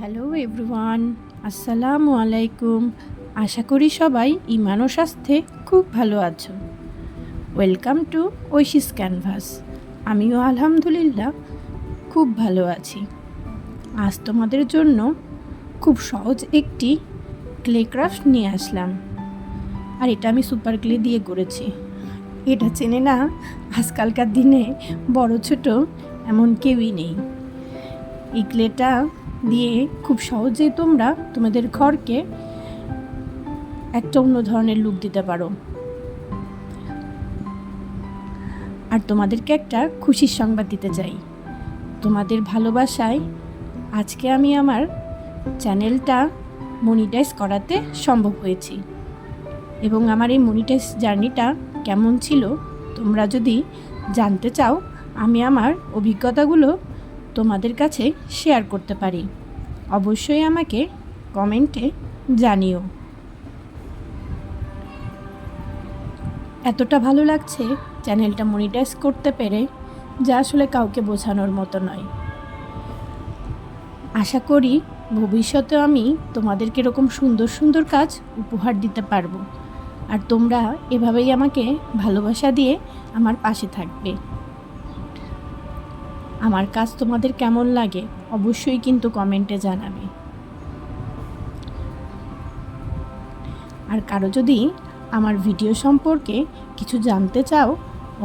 Hello everyone, আসসালামু আলাইকুম। আশা করি সবাই ইমান ও স্বাস্থ্যে খুব ভালো আছো। Welcome to ঐশিস canvas. আমিও আলহামদুলিল্লাহ খুব ভালো আছি। আজ তোমাদের জন্য খুব সহজ একটি ক্লে ক্রাফট নিয়ে আসলাম, আর এটা আমি সুপার ক্লে দিয়ে করেছি। এটা চেনে না আজকালকার দিনে বড় ছোট এমন কেউই নেই। এই ক্লেটা দিয়ে খুব সহজেই তোমরা তোমাদের ঘরকে একটা অন্য ধরনের লুক দিতে পারো। আর তোমাদেরকে একটা খুশির সংবাদ দিতে চাই। তোমাদের ভালোবাসায় আজকে আমি আমার চ্যানেলটা মনিটাইজ করাতে সম্ভব হয়েছি, এবং আমার এই মনিটাইজ জার্নিটা কেমন ছিল তোমরা যদি জানতে চাও, আমি আমার অভিজ্ঞতাগুলো তোমাদের কাছে শেয়ার করতে পারি। অবশ্যই আমাকে কমেন্টে জানিও। এতটা ভালো লাগছে চ্যানেলটা মনিটাইজ করতে পেরে, যা আসলে কাউকে বোঝানোর মতো নয়। আশা করি ভবিষ্যতে আমি তোমাদেরকে এরকম সুন্দর সুন্দর কাজ উপহার দিতে পারবো, আর তোমরা এভাবেই আমাকে ভালোবাসা দিয়ে আমার পাশে থাকবে। আমার কাজ তোমাদের কেমন লাগে অবশ্যই কিন্তু কমেন্টে জানাবে। আর কারো যদি আমার ভিডিও সম্পর্কে কিছু জানতে চাও,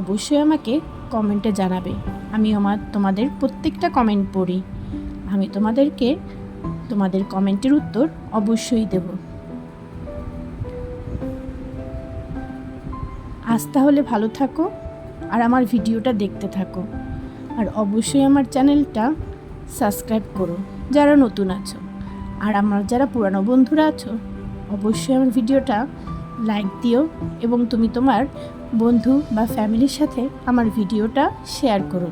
অবশ্যই আমাকে কমেন্টে জানাবে। আমি তোমাদের প্রত্যেকটা কমেন্ট পড়ি। আমি তোমাদেরকে তোমাদের কমেন্টের উত্তর অবশ্যই দেব। আজ তাহলে ভালো থাকো আর আমার ভিডিওটা দেখতে থাকো, আর অবশ্যই আমার চ্যানেলটা সাবস্ক্রাইব করো যারা নতুন আছো, আর আমার যারা পুরানো বন্ধুরা আছো অবশ্যই আমার ভিডিওটা লাইক দিও, এবং তুমি তোমার বন্ধু বা ফ্যামিলির সাথে আমার ভিডিওটা শেয়ার করো।